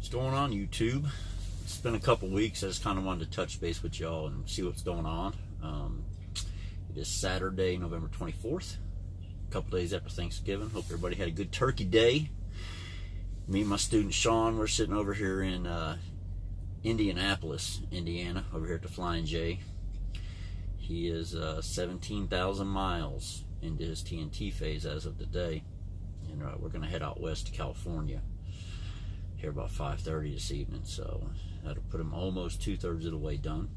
What's going on, YouTube? It's been a couple weeks. I just kind of wanted to touch base with y'all and see what's going on. It is Saturday, November 24th, a couple days after Thanksgiving. Hope everybody had a good turkey day. Me and my student Sean, we're sitting over here in Indianapolis, Indiana, over here at the Flying J. He is 17,000 miles into his TNT phase as of today, and we're going to head out west to California here about 5:30 this evening, so that'll put him almost 2/3 of the way done.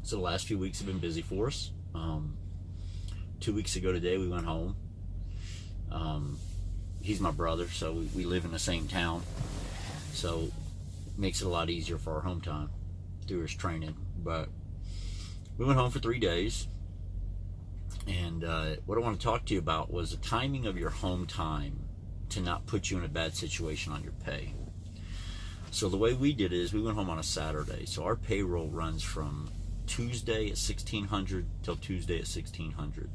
So the last few weeks have been busy for us. 2 weeks ago today we went home. He's my brother, so we live in the same town, so it makes it a lot easier for our home time through his training. But we went home for 3 days, and what I want to talk to you about was the timing of your home time to not put you in a bad situation on your pay. So the way we did it is we went home on a Saturday. So our payroll runs from Tuesday at 1600 till Tuesday at 1600.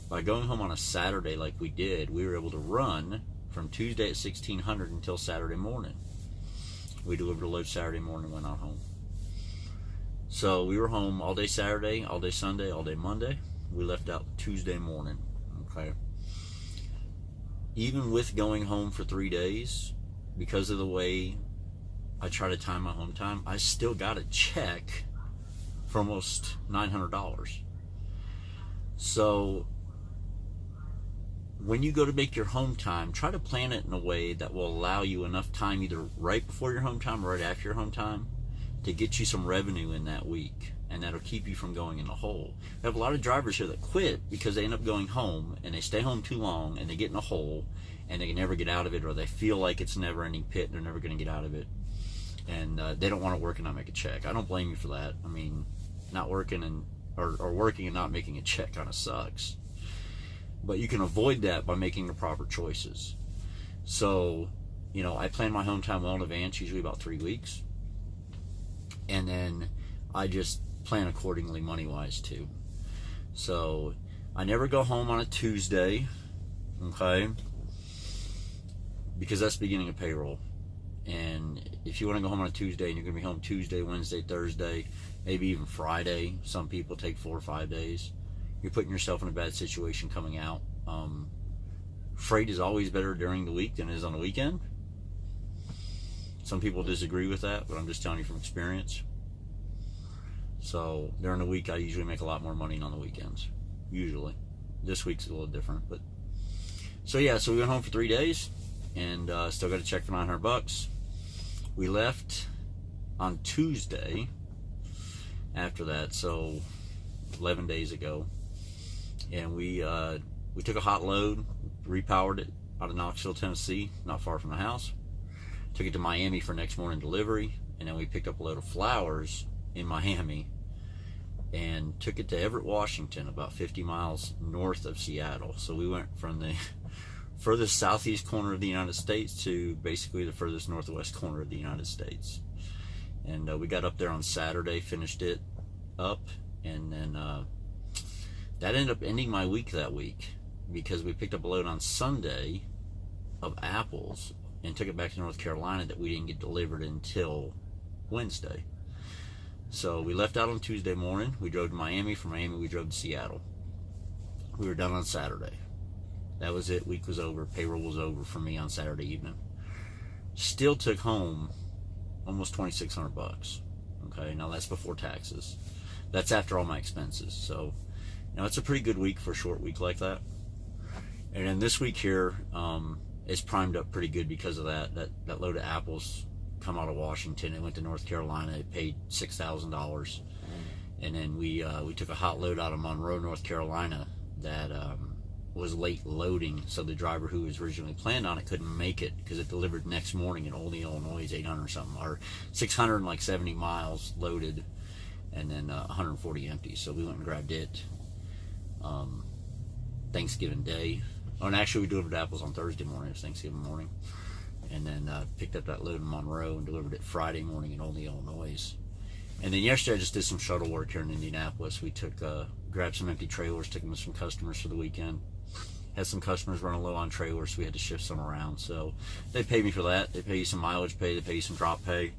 By going home on a Saturday like we did, we were able to run from Tuesday at 1600 until Saturday morning. We delivered a load Saturday morning, went out home. So we were home all day Saturday, all day Sunday, all day Monday. We left out Tuesday morning. Okay. Even with going home for 3 days, because of the way I try to time my home time, I still got a check for almost $900. So when you go to make your home time, try to plan it in a way that will allow you enough time either right before your home time or right after your home time to get you some revenue in that week, and that'll keep you from going in the hole. We have a lot of drivers here that quit because they end up going home and they stay home too long and they get in a hole and they can never get out of it, or they feel like it's a never-ending pit and they're never going to get out of it, and they don't want to work and not make a check. I don't blame you for that. I mean, not working and or working and not making a check kind of sucks, but you can avoid that by making the proper choices. So, you know, I plan my home time well in advance, usually about 3 weeks, and then I just plan accordingly money-wise too. So I never go home on a Tuesday, okay, because that's the beginning of payroll. And if you want to go home on a Tuesday and you're going to be home Tuesday, Wednesday, Thursday, maybe even Friday, some people take 4 or 5 days, you're putting yourself in a bad situation coming out. Freight is always better during the week than it is on the weekend. Some people disagree with that, but I'm just telling you from experience. So during the week, I usually make a lot more money than on the weekends. Usually. This week's a little different, but so yeah. So we went home for 3 days, and still got a check for $900. We left on Tuesday after that, so 11 days ago, and we took a hot load, repowered it out of Knoxville, Tennessee, not far from the house. Took it to Miami for next morning delivery, and then we picked up a load of flowers in Miami and took it to Everett, Washington, about 50 miles north of Seattle. So we went from the furthest southeast corner of the United States to basically the furthest northwest corner of the United States. And we got up there on Saturday, finished it up, and then that ended up ending my week that week, because we picked up a load on Sunday of apples and took it back to North Carolina that we didn't get delivered until Wednesday. So we left out on Tuesday morning. We drove to Miami. From Miami, we drove to Seattle. We were done on Saturday. That was it. Week was over. Payroll was over for me on Saturday evening. Still took home almost $2,600. Okay, now that's before taxes. That's after all my expenses. So, you know, it's a pretty good week for a short week like that. And then this week here, it's primed up pretty good because of that load of apples come out of Washington. It went to North Carolina. It paid $6,000, and then we took a hot load out of Monroe, North Carolina, that was late loading. So the driver who was originally planned on it couldn't make it because it delivered next morning in Olney, Illinois, 800 something, or 670 miles loaded, and then 140 empty. So we went and grabbed it Thanksgiving Day. Oh, and actually we delivered apples on Thursday morning. It was Thanksgiving morning. And then picked up that load in Monroe and delivered it Friday morning in Olney, Illinois. And then yesterday I just did some shuttle work here in Indianapolis. We took grabbed some empty trailers, took them to some customers for the weekend. Had some customers running low on trailers, so we had to shift some around. So they paid me for that. They pay you some mileage pay, they pay you some drop pay.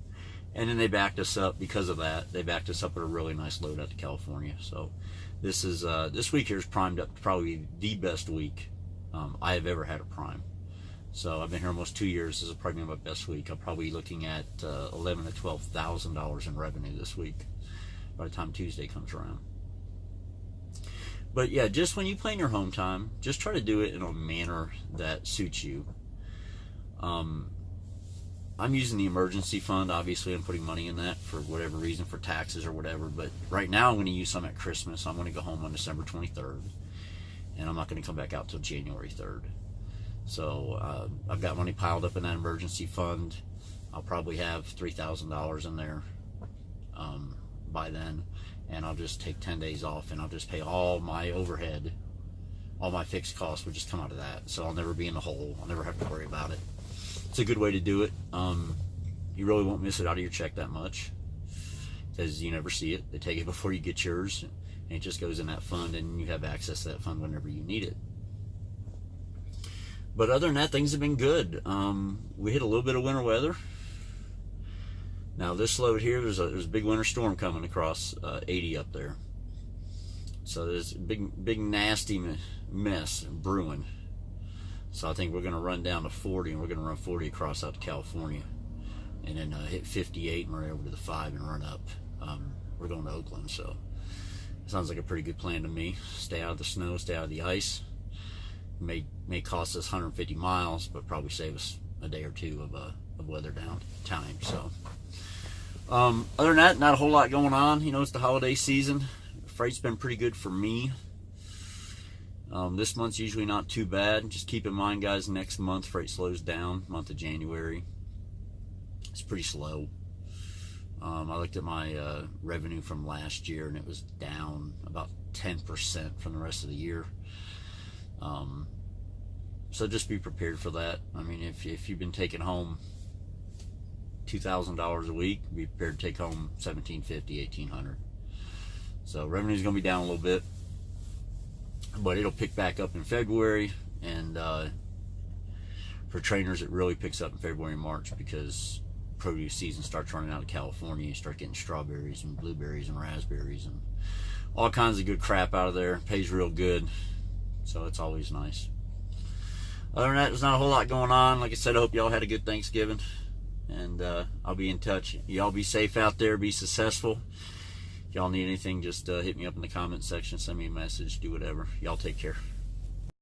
And then they backed us up because of that. They backed us up with a really nice load out to California. So this week here is primed up to probably the best week I have ever had a prime. So I've been here almost 2 years. This is probably my best week. I'm probably looking at $11,000 to $12,000 in revenue this week by the time Tuesday comes around. But yeah, just when you plan your home time, just try to do it in a manner that suits you. I'm using the emergency fund. Obviously, I'm putting money in that for whatever reason, for taxes or whatever. But right now, I'm going to use some at Christmas. I'm going to go home on December 23rd. And I'm not going to come back out till January 3rd. So I've got money piled up in that emergency fund. I'll probably have $3,000 in there by then. And I'll just take 10 days off, and I'll just pay all my overhead. All my fixed costs would just come out of that. So I'll never be in the hole. I'll never have to worry about it. It's a good way to do it. You really won't miss it out of your check that much, because you never see it. They take it before you get yours, and it just goes in that fund, and you have access to that fund whenever you need it. But other than that, things have been good. We hit a little bit of winter weather. Now this load here, there's a big winter storm coming across 80 up there. So there's a big nasty mess brewing. So I think we're going to run down to 40, and we're going to run 40 across out to California, and then hit 58 and run over to the 5 and run up. We're going to Oakland, so it sounds like a pretty good plan to me. Stay out of the snow, stay out of the ice. May cost us 150 miles, but probably save us a day or two of weather down time. So other than that, not a whole lot going on. You know, it's the holiday season. Freight's been pretty good for me. This month's usually not too bad. Just keep in mind, guys, next month freight slows down. Month of January, it's pretty slow. I looked at my revenue from last year, and it was down about 10% from the rest of the year. So just be prepared for that. I mean, if you've been taking home $2,000 a week, be prepared to take home $1,750, $1,800. So revenue's going to be down a little bit, but it'll pick back up in February. And for trainers, it really picks up in February and March, because produce season starts running out of California. You start getting strawberries and blueberries and raspberries and all kinds of good crap out of there. Pays real good, so it's always nice. Other than that, there's not a whole lot going on. Like I said, I hope y'all had a good Thanksgiving, and I'll be in touch. Y'all be safe out there, be successful. If y'all need anything, just hit me up in the comment section, send me a message, do whatever. Y'all take care.